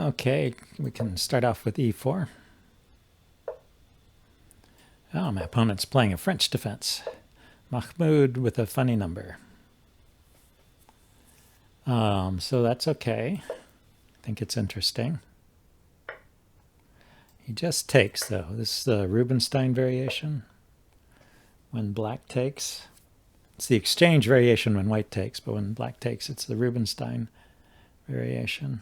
Okay, we can start off with e4. Oh, my opponent's playing a French defense. Mahmoud with a funny number. So that's okay. I think it's interesting. He just takes, though. This is the Rubinstein variation. When black takes. It's the exchange variation when white takes, but when black takes, it's the Rubinstein variation.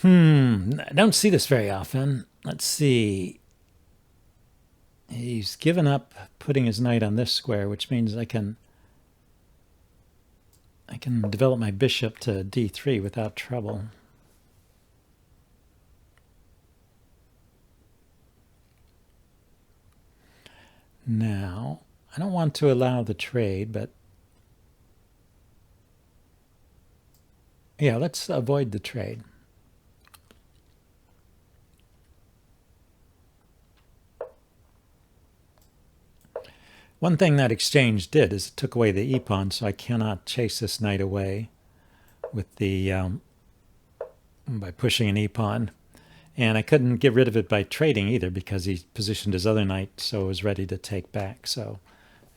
I don't see this very often. Let's see. He's given up putting his knight on this square, which means I can develop my bishop to d3 without trouble. Now, I don't want to allow the trade, but yeah, let's avoid the trade. One thing that exchange did is it took away the e-pawn, so I cannot chase this knight away with the by pushing an e-pawn. And I couldn't get rid of it by trading either because he positioned his other knight so it was ready to take back. So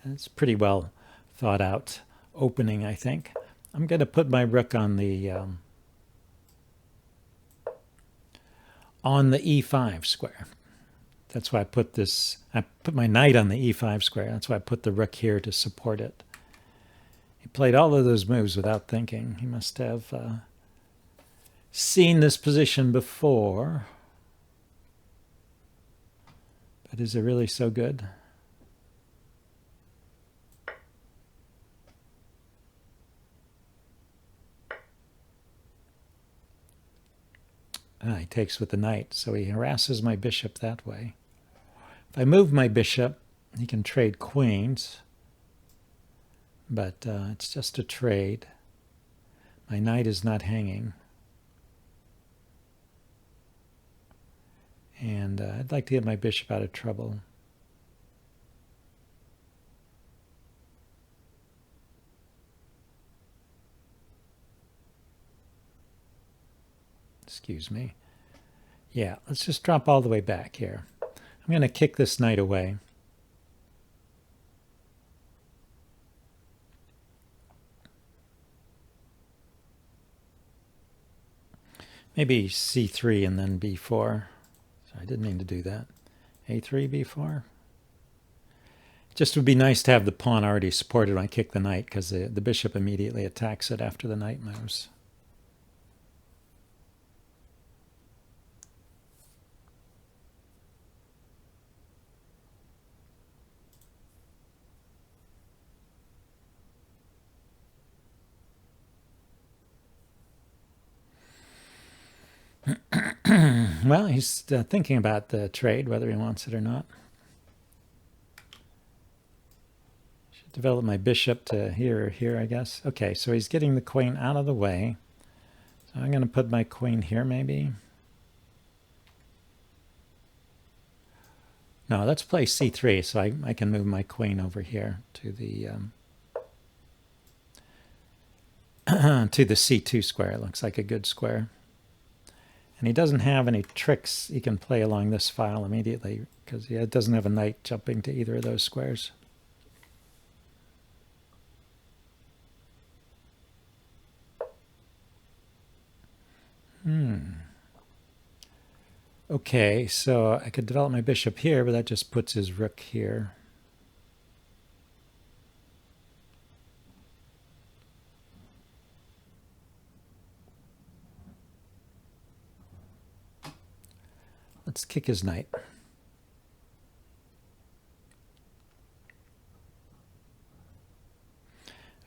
it's pretty well thought out opening, I think. I'm going to put my rook on the e5 square. That's why I put this. I put my knight on the e5 square. That's why I put the rook here to support it. He played all of those moves without thinking. He must have seen this position before. But is it really so good? He takes with the knight, so he harasses my bishop that way. If I move my bishop, he can trade queens, but it's just a trade. My knight is not hanging. And I'd like to get my bishop out of trouble. Excuse me. Yeah, let's just drop all the way back here. I'm going to kick this knight away. Maybe c3 and then b4. So I didn't mean to do that. a3, b4. Just would be nice to have the pawn already supported when I kick the knight because the bishop immediately attacks it after the knight moves. Well, he's thinking about the trade, whether he wants it or not. Should develop my bishop to here or here, I guess. Okay, so he's getting the queen out of the way. So I'm going to put my queen here, maybe. No, let's play c3, so I can move my queen over here to the to the c2 square. It looks like a good square. And he doesn't have any tricks he can play along this file immediately because he doesn't have a knight jumping to either of those squares. Okay, so I could develop my bishop here, but that just puts his rook here. Let's kick his knight. I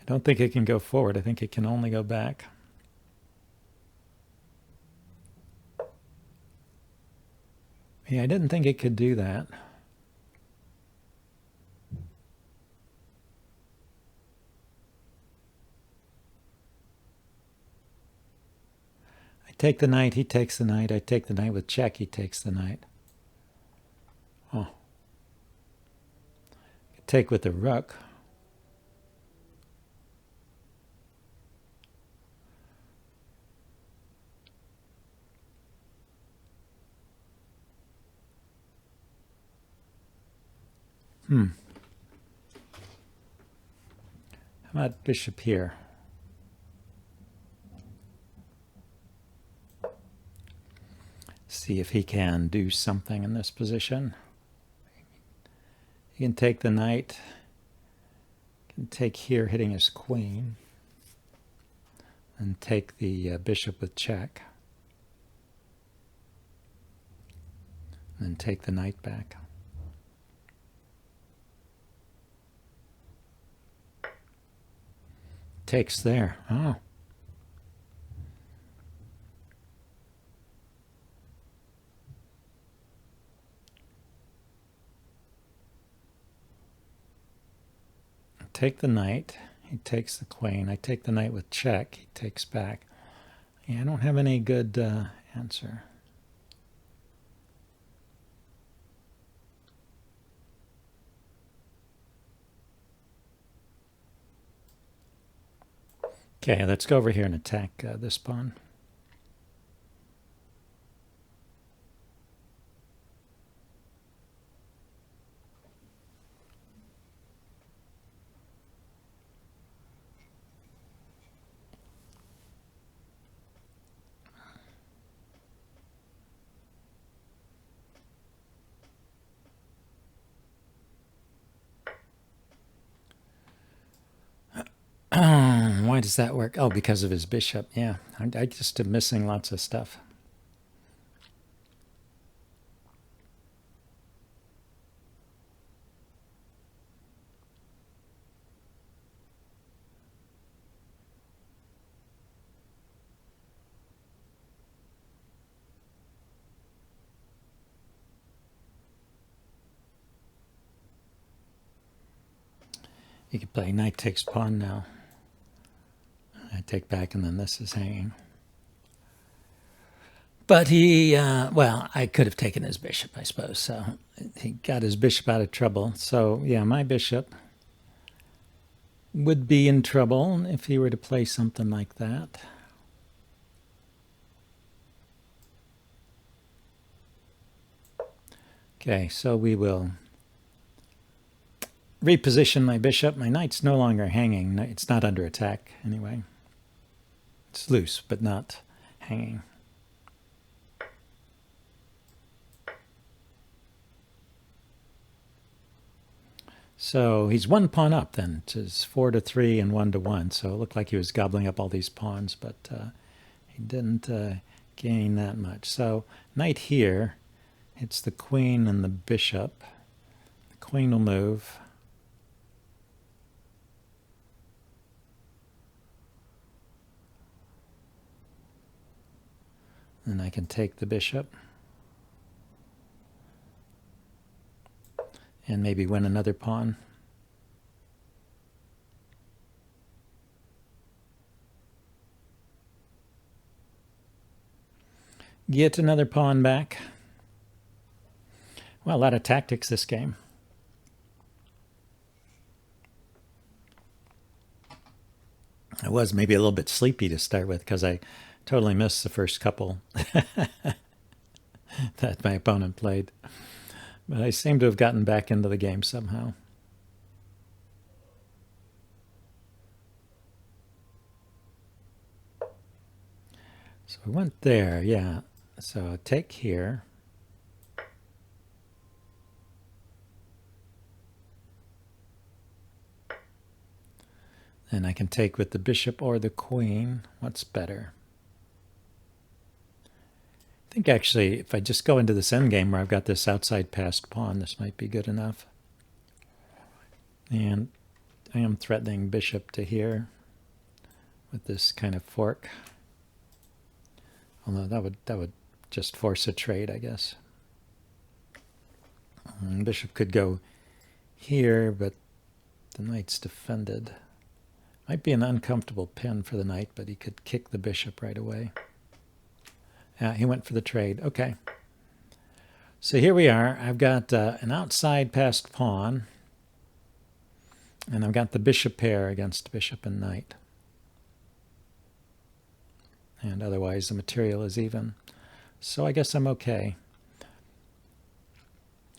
don't think it can go forward. I think it can only go back. Yeah, I didn't think it could do that. I take the knight, he takes the knight. I take the knight with check, he takes the knight. Oh. Take with the rook. How about bishop here? See if he can do something in this position. He can take the knight. He can take here, hitting his queen. And take the bishop with check. And take the knight back. Takes there. Oh. Take the knight. He takes the queen. I take the knight with check. He takes back. Yeah, I don't have any good answer. Okay, let's go over here and attack this pawn. Why does that work? Oh, because of his bishop. Yeah, I just am missing lots of stuff. You could play knight takes pawn now. I take back, and then this is hanging. But he, well, I could have taken his bishop, I suppose. So he got his bishop out of trouble. So, yeah, my bishop would be in trouble if he were to play something like that. Okay, so we will reposition my bishop. My knight's no longer hanging. It's not under attack anyway. It's loose, but not hanging. So he's one pawn up then. It's 4-3 and 1-1. So it looked like he was gobbling up all these pawns, but he didn't gain that much. So knight here hits the queen and the bishop. The queen will move. And I can take the bishop. And maybe win another pawn. Get another pawn back. Well, a lot of tactics this game. I was maybe a little bit sleepy to start with because I totally missed the first couple that my opponent played. But I seem to have gotten back into the game somehow. So we went there, yeah. So take here. And I can take with the bishop or the queen. What's better? I think actually if I just go into this endgame where I've got this outside passed pawn, this might be good enough. And I am threatening bishop to here with this kind of fork. Although that would just force a trade, I guess. And bishop could go here, but the knight's defended. Might be an uncomfortable pin for the knight, but he could kick the bishop right away. He went for the trade. Okay. So here we are. I've got an outside passed pawn. And I've got the bishop pair against bishop and knight. And otherwise the material is even. So I guess I'm okay.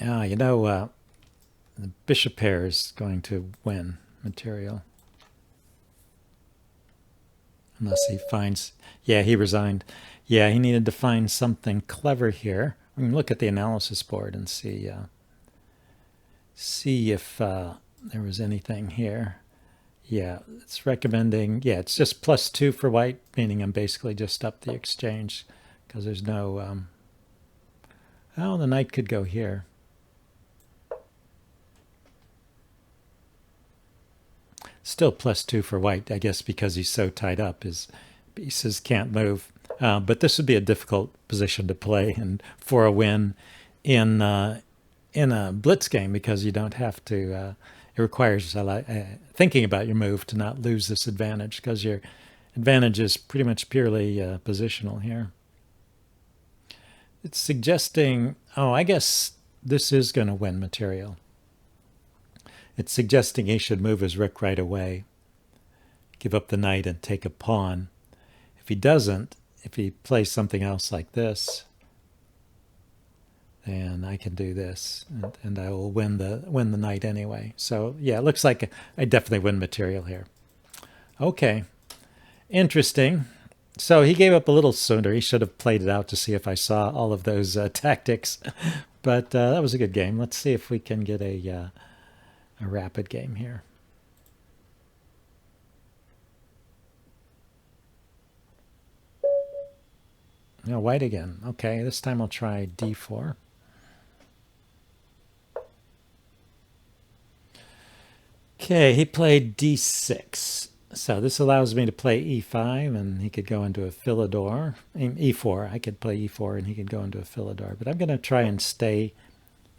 You know, the bishop pair is going to win material. Unless he finds, yeah, he resigned. Yeah, he needed to find something clever here. We can look at the analysis board and see if there was anything here. Yeah, it's recommending, yeah, it's just +2 for white, meaning I'm basically just up the exchange because there's no, oh, the knight could go here. Still +2 for white, I guess, because he's so tied up. His pieces can't move. But this would be a difficult position to play and for a win in a blitz game because you don't have to. It requires thinking about your move to not lose this advantage because your advantage is pretty much purely positional here. It's suggesting, oh, I guess this is going to win material. It's suggesting he should move his rook right away, give up the knight and take a pawn. If he doesn't, if he plays something else like this, then I can do this, and I will win the knight anyway. So yeah, it looks like I definitely win material here. Okay, interesting. So he gave up a little sooner. He should have played it out to see if I saw all of those tactics, but that was a good game. Let's see if we can get a rapid game here. No, white again. Okay, this time I'll try d4. Okay, he played d6. So this allows me to play e5, and he could go into a philidor. E4, I could play e4, and he could go into a philidor. But I'm going to try and stay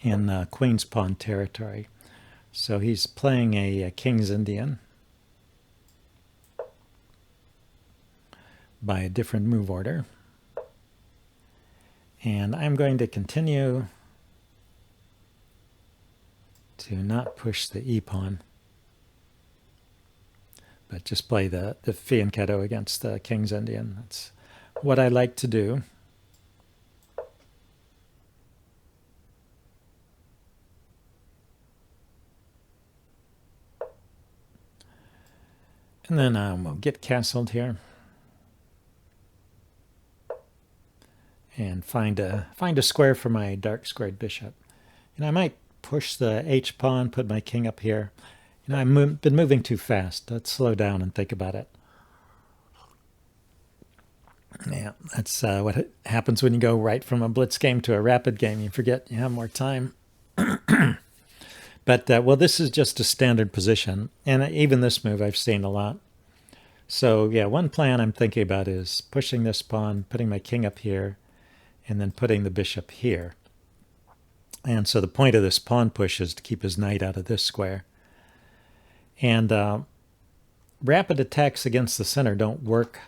in queen's pawn territory. So he's playing a King's Indian by a different move order. And I'm going to continue to not push the e-pawn, but just play the fianchetto against the King's Indian. That's what I like to do. And then we'll get castled here. And find a square for my dark squared bishop. And I might push the h-pawn, put my king up here. You know, I've been moving too fast. Let's slow down and think about it. Yeah, that's what happens when you go right from a blitz game to a rapid game. You forget you have more time. But, well, this is just a standard position. And even this move I've seen a lot. So, yeah, one plan I'm thinking about is pushing this pawn, putting my king up here, and then putting the bishop here. And so the point of this pawn push is to keep his knight out of this square. And rapid attacks against the center don't work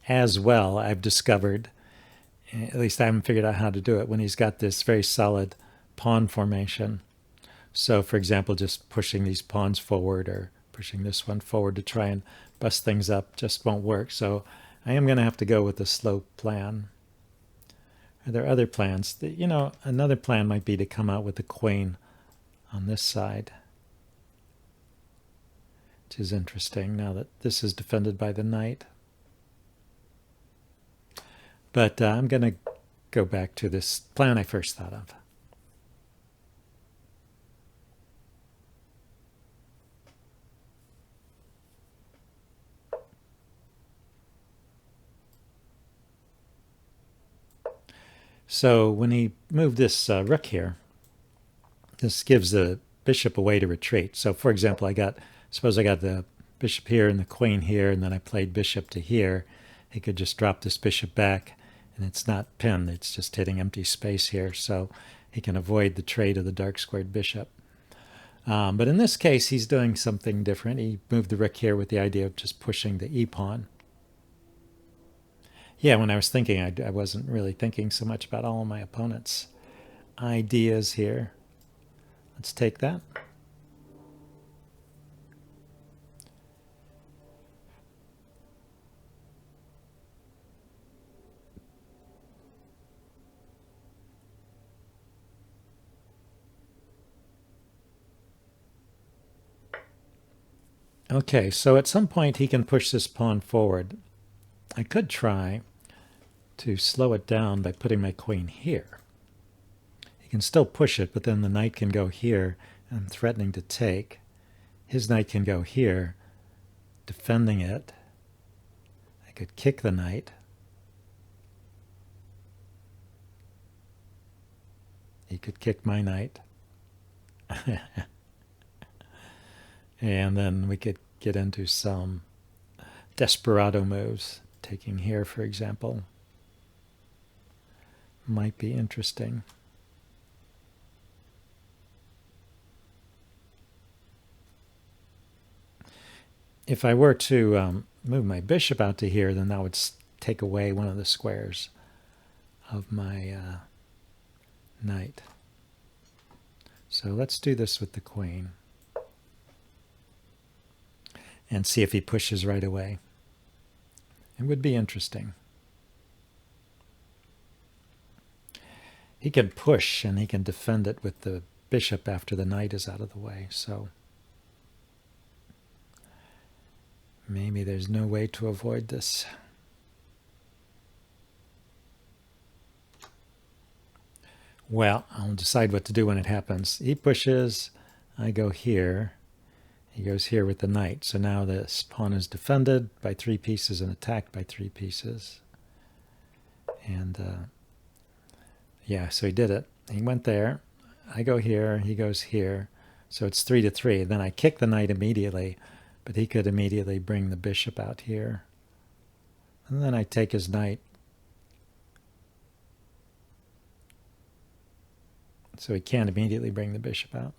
as well, I've discovered. At least I haven't figured out how to do it when he's got this very solid pawn formation. So, for example, just pushing these pawns forward or pushing this one forward to try and bust things up just won't work. So I am going to have to go with a slow plan. Are there other plans? You know, another plan might be to come out with the queen on this side, which is interesting now that this is defended by the knight. But I'm going to go back to this plan I first thought of. So when he moved this rook here, this gives the bishop a way to retreat. So for example, suppose I got the bishop here and the queen here, and then I played bishop to here. He could just drop this bishop back, and it's not pinned. It's just hitting empty space here, so he can avoid the trade of the dark squared bishop. But in this case, he's doing something different. He moved the rook here with the idea of just pushing the e-pawn. Yeah, when I was thinking, I wasn't really thinking so much about all of my opponent's ideas here. Let's take that. Okay, so at some point he can push this pawn forward. I could try to slow it down by putting my queen here. He can still push it, but then the knight can go here, and I'm threatening to take. His knight can go here, defending it. I could kick the knight. He could kick my knight. And then we could get into some desperado moves. Taking here, for example, might be interesting. If I were to move my bishop out to here, then that would take away one of the squares of my knight. So let's do this with the queen and see if he pushes right away. It would be interesting. He can push and he can defend it with the bishop after the knight is out of the way. So maybe there's no way to avoid this. Well, I'll decide what to do when it happens. He pushes, I go here. He goes here with the knight. So now this pawn is defended by 3 pieces and attacked by 3 pieces. And yeah, so he did it. He went there. I go here. He goes here. So it's 3-3. Then I kick the knight immediately, but he could immediately bring the bishop out here. And then I take his knight. So he can't immediately bring the bishop out.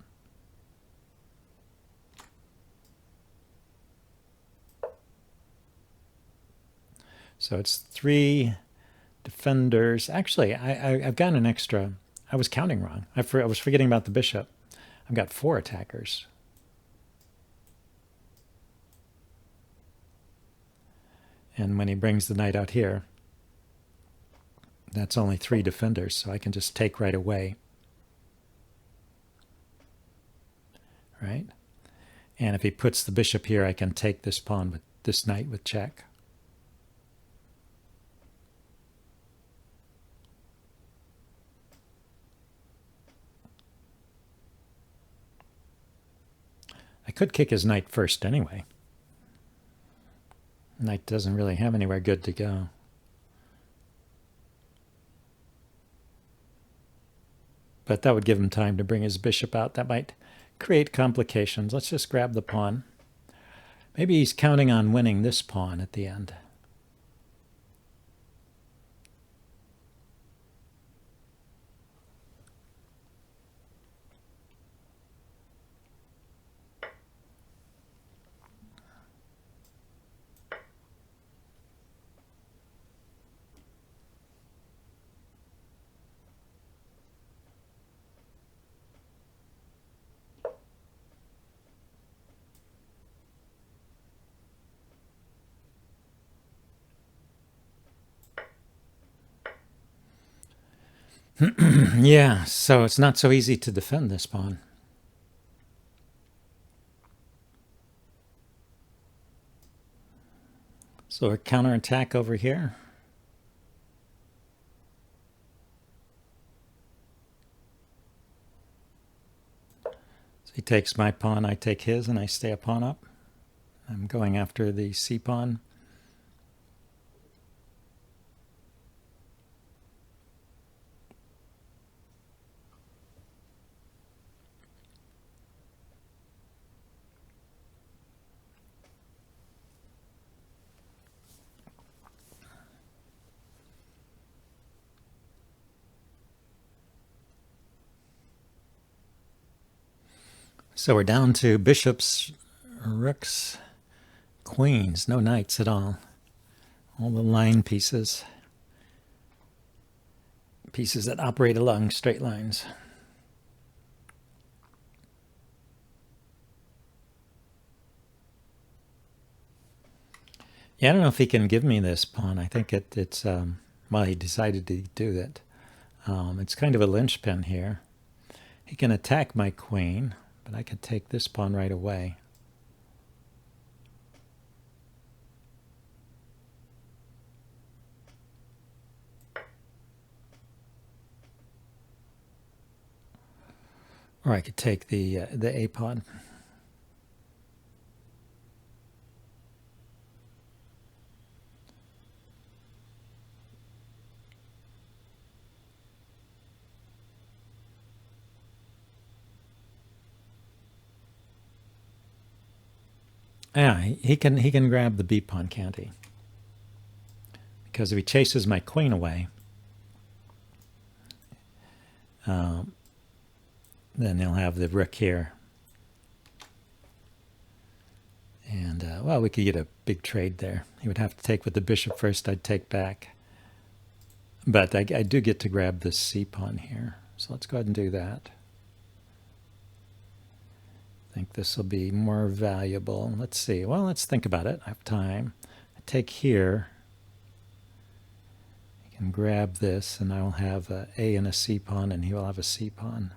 So it's 3 defenders. Actually, I've got an extra. I was counting wrong. I was forgetting about the bishop. I've got 4 attackers. And when he brings the knight out here, that's only 3 defenders, so I can just take right away. Right? And if he puts the bishop here, I can take this pawn with this knight with check. I could kick his knight first anyway. Knight doesn't really have anywhere good to go. But that would give him time to bring his bishop out. That might create complications. Let's just grab the pawn. Maybe he's counting on winning this pawn at the end. Yeah, so it's not so easy to defend this pawn. So a counterattack over here. So he takes my pawn, I take his, and I stay a pawn up. I'm going after the c pawn. So we're down to bishops, rooks, queens, no knights at all. All the line pieces. Pieces that operate along straight lines. Yeah, I don't know if he can give me this pawn. I think it's well, he decided to do that. It's kind of a linchpin here. He can attack my queen, but I could take this pawn right away. Or I could take the A pawn. Yeah, he can grab the B pawn, can't he? Because if he chases my queen away, then he'll have the rook here. And, well, we could get a big trade there. He would have to take with the bishop first. I'd take back. But I do get to grab this C pawn here. So let's go ahead and do that. I think this will be more valuable. Let's see. Well, let's think about it. I have time. I take here. I can grab this, and I will have a A and a C pawn, and he will have a C pawn,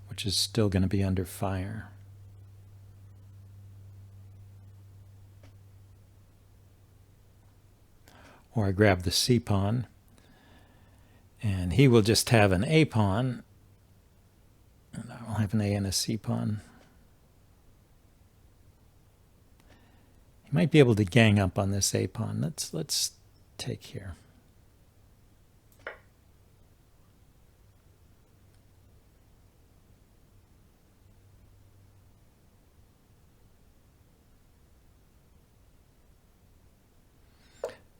which is still going to be under fire. Or I grab the C pawn, and he will just have an A pawn, and I will have an A and a C pawn. He might be able to gang up on this A pawn. Let's take here.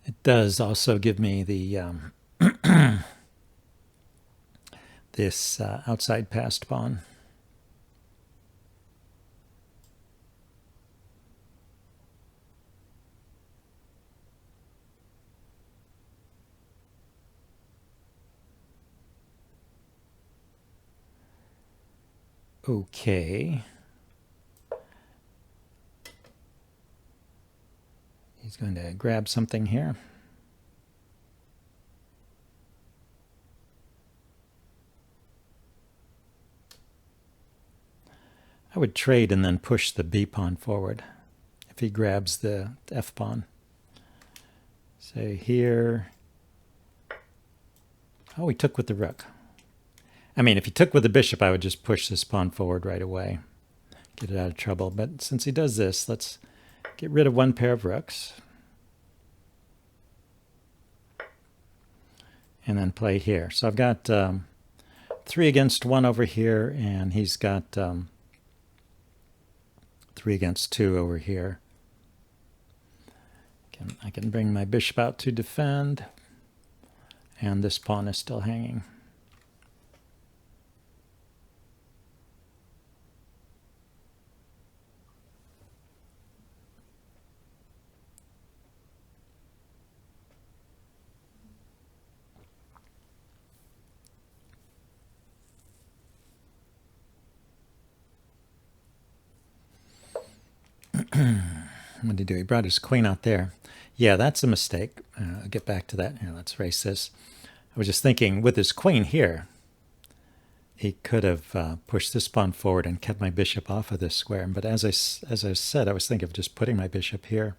It does also give me the this outside passed pawn. Okay. He's going to grab something here. I would trade and then push the B pawn forward if he grabs the F pawn. Say here. Oh, he took with the rook. I mean, if he took with the bishop, I would just push this pawn forward right away, get it out of trouble. But since he does this, let's get rid of one pair of rooks. And then play here. So I've got 3 against 1 over here, and he's got 3 against 2 over here. I can bring my bishop out to defend, and this pawn is still hanging. What did he do? He brought his queen out there. Yeah, that's a mistake. I'll get back to that. Here, let's erase this. I was just thinking, with his queen here, he could have pushed this pawn forward and kept my bishop off of this square. But as I said, I was thinking of just putting my bishop here,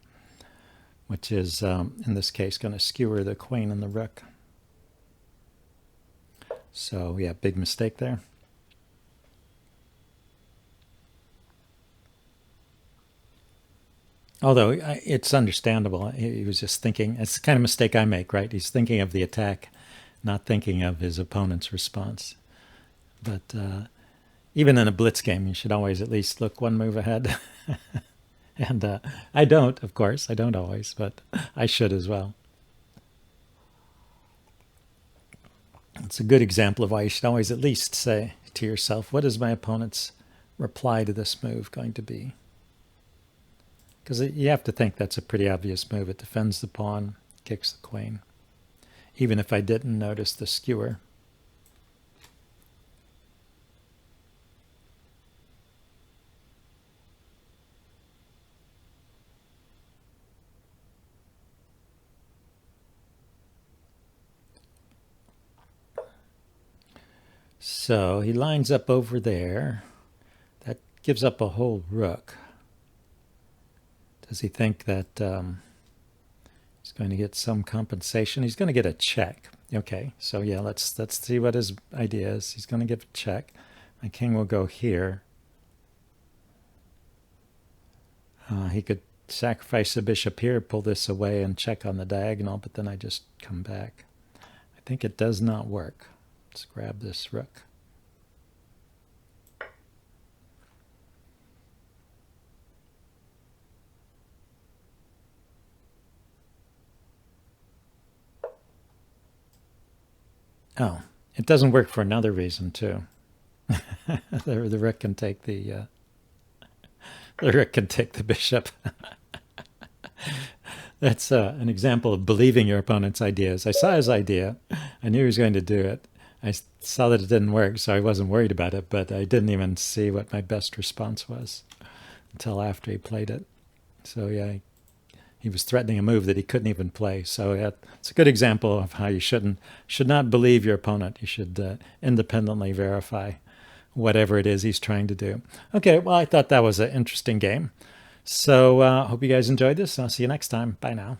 which is, in this case, going to skewer the queen and the rook. So, yeah, big mistake there. Although it's understandable. He was just thinking, it's the kind of mistake I make, right? He's thinking of the attack, not thinking of his opponent's response. But even in a blitz game, you should always at least look one move ahead. And I don't, of course. I don't always, but I should as well. It's a good example of why you should always at least say to yourself, what is my opponent's reply to this move going to be? Because you have to think that's a pretty obvious move. It defends the pawn, kicks the queen, even if I didn't notice the skewer. So he lines up over there. That gives up a whole rook. Does he think that he's going to get some compensation? He's going to get a check. Okay, so yeah, let's see what his idea is. He's going to give a check. My king will go here. He could sacrifice the bishop here, pull this away, and check on the diagonal, but then I just come back. I think it does not work. Let's grab this rook. Oh, it doesn't work for another reason too. the rook can take the rook can take the bishop. That's an example of believing your opponent's ideas. I saw his idea. I knew he was going to do it. I saw that it didn't work, so I wasn't worried about it, but I didn't even see what my best response was until after he played it. So yeah, he was threatening a move that he couldn't even play. So yeah, it's a good example of how you should not believe your opponent. You should independently verify whatever it is he's trying to do. Okay, well, I thought that was an interesting game. So hope you guys enjoyed this. I'll see you next time. Bye now.